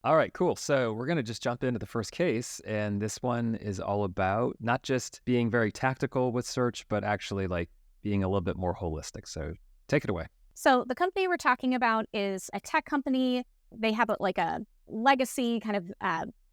All right, cool. So we're going to just jump into the first case. And this one is all about not just being very tactical with search, but actually like being a little bit more holistic. So take it away. So the company we're talking about is a tech company. They have a legacy kind of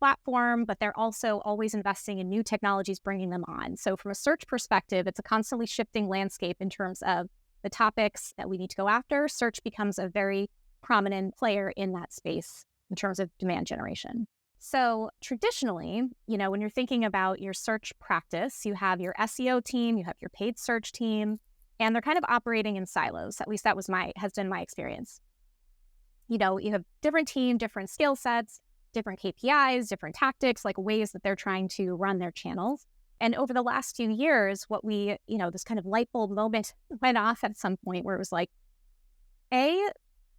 platform, but they're also always investing in new technologies, bringing them on. So from a search perspective, it's a constantly shifting landscape in terms of the topics that we need to go after. Search becomes a very prominent player in that space in terms of demand generation. So traditionally, when you're thinking about your search practice, you have your SEO team, you have your paid search team, and they're kind of operating in silos. At least that has been my experience. You have different team, different skill sets, different KPIs, different tactics, like ways that they're trying to run their channels. And over the last few years, this kind of light bulb moment went off at some point where it was like,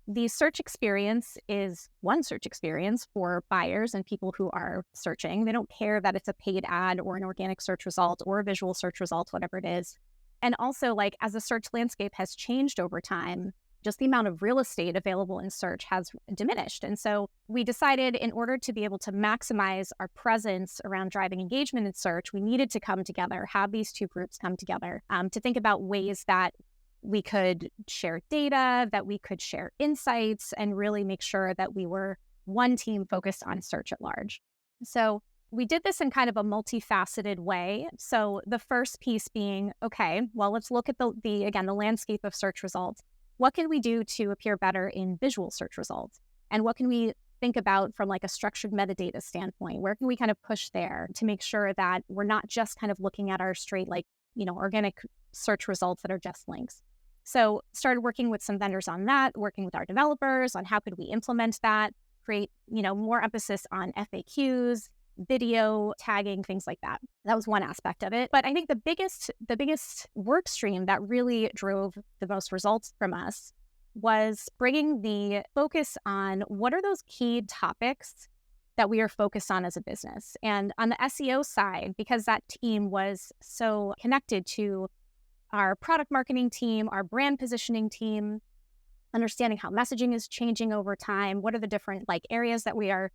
the search experience is one search experience for buyers and people who are searching. They don't care that it's a paid ad or an organic search result or a visual search result, whatever it is. And also, like, as the search landscape has changed over time, just the amount of real estate available in search has diminished. And so we decided, in order to be able to maximize our presence around driving engagement in search, we needed to come together, have these two groups come together to think about ways that we could share data, that we could share insights, and really make sure that we were one team focused on search at large. So we did this in kind of a multifaceted way. So the first piece being, okay, well, let's look at the landscape of search results. What can we do to appear better in visual search results? And what can we think about from like a structured metadata standpoint? Where can we kind of push there to make sure that we're not just kind of looking at our straight, organic search results that are just links? So started working with some vendors on that, working with our developers on how could we implement that, create, more emphasis on FAQs, video tagging, things like that. That was one aspect of it. But I think the biggest work stream that really drove the most results from us was bringing the focus on what are those key topics that we are focused on as a business. And on the SEO side, because that team was so connected to our product marketing team, our brand positioning team, understanding how messaging is changing over time, what are the different areas that we are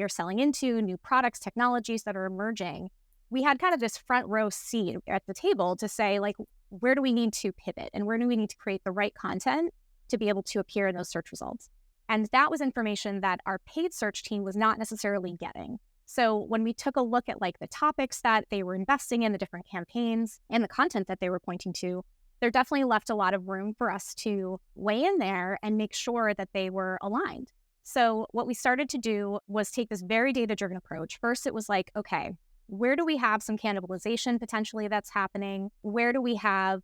selling into, new products, technologies that are emerging. We had kind of this front row seat at the table to say, where do we need to pivot and where do we need to create the right content to be able to appear in those search results? And that was information that our paid search team was not necessarily getting. So when we took a look at the topics that they were investing in, the different campaigns and the content that they were pointing to, there definitely left a lot of room for us to weigh in there and make sure that they were aligned. So what we started to do was take this very data-driven approach. First, it was okay, where do we have some cannibalization potentially that's happening? Where do we have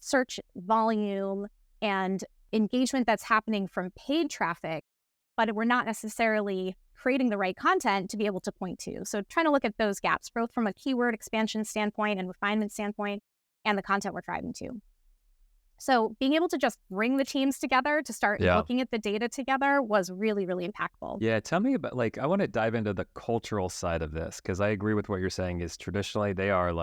search volume and engagement that's happening from paid traffic, but we're not necessarily creating the right content to be able to point to? So trying to look at those gaps, both from a keyword expansion standpoint and refinement standpoint, and the content we're driving to. So being able to just bring the teams together to start looking at the data together was really, really impactful. Yeah, tell me about, I want to dive into the cultural side of this, because I agree with what you're saying is traditionally they are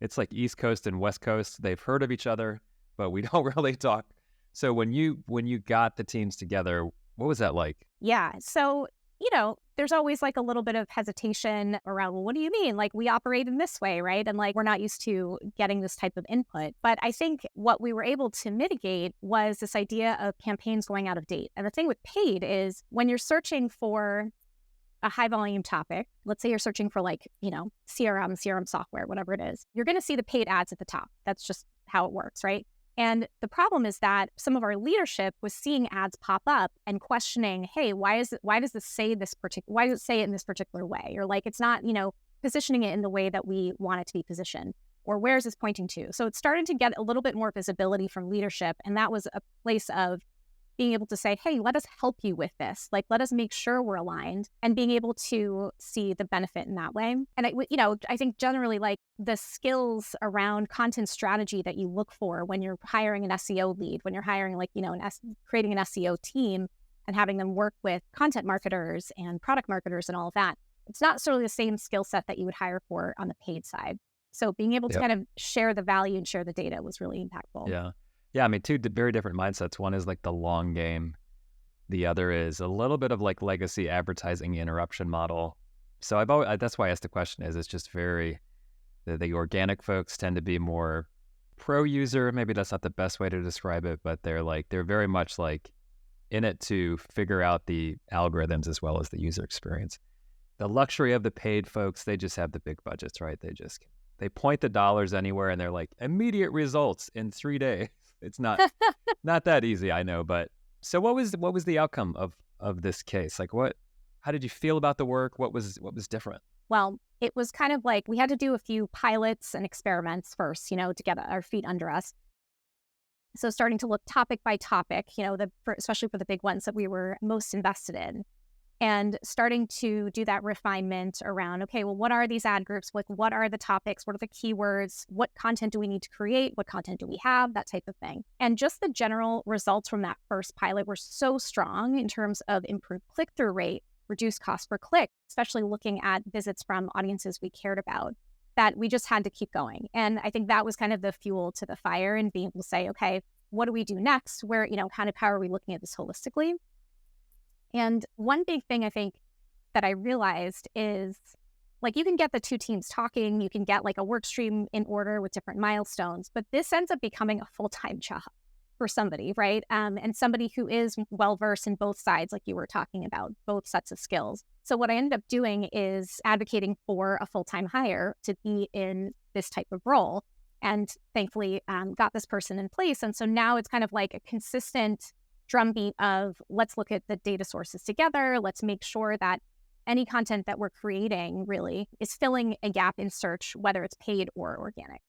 it's like East Coast and West Coast. They've heard of each other, but we don't really talk. So when you got the teams together, what was that like? Yeah. So, there's always a little bit of hesitation around, well, what do you mean? We operate in this way, right? And we're not used to getting this type of input. But I think what we were able to mitigate was this idea of campaigns going out of date. And the thing with paid is when you're searching for a high volume topic, let's say you're searching for CRM software, whatever it is, you're going to see the paid ads at the top. That's just how it works, right? And the problem is that some of our leadership was seeing ads pop up and questioning, hey, why does it say it in this particular way? Or it's not, positioning it in the way that we want it to be positioned, or where is this pointing to? So it started to get a little bit more visibility from leadership. And that was a place of being able to say, hey, let us help you with this. Let us make sure we're aligned, and being able to see the benefit in that way. And I think generally the skills around content strategy that you look for when you're hiring an SEO lead, when you're hiring creating an SEO team and having them work with content marketers and product marketers and all of that, it's not necessarily the same skill set that you would hire for on the paid side. So being able to kind of share the value and share the data was really impactful. Yeah. Yeah, I mean, two very different mindsets. One is the long game. The other is a little bit of like legacy advertising interruption model. So that's why I asked the question is it's just very, the organic folks tend to be more pro user. Maybe that's not the best way to describe it, but they're very much like in it to figure out the algorithms as well as the user experience. The luxury of the paid folks, they just have the big budgets, right? They point the dollars anywhere and they're like immediate results in 3 days. It's not that easy, I know. But so what was the outcome of this case? Like how did you feel about the work? What was different? Well, it was kind of like we had to do a few pilots and experiments first, to get our feet under us. So starting to look topic by topic, especially for the big ones that we were most invested in, and starting to do that refinement around, okay, well, what are these ad groups? Like, what are the topics? What are the keywords? What content do we need to create? What content do we have? That type of thing. And just the general results from that first pilot were so strong in terms of improved click-through rate, reduced cost per click, especially looking at visits from audiences we cared about, that we just had to keep going. And I think that was kind of the fuel to the fire and being able to say, okay, what do we do next? Where, kind of how are we looking at this holistically? And one big thing I think that I realized is like you can get the two teams talking, you can get like a work stream in order with different milestones, but this ends up becoming a full-time job for somebody, right? And somebody who is well-versed in both sides, like you were talking about, both sets of skills. So what I ended up doing is advocating for a full-time hire to be in this type of role. And thankfully got this person in place. And so now it's kind of like a consistent drumbeat of let's look at the data sources together. Let's make sure that any content that we're creating really is filling a gap in search, whether it's paid or organic.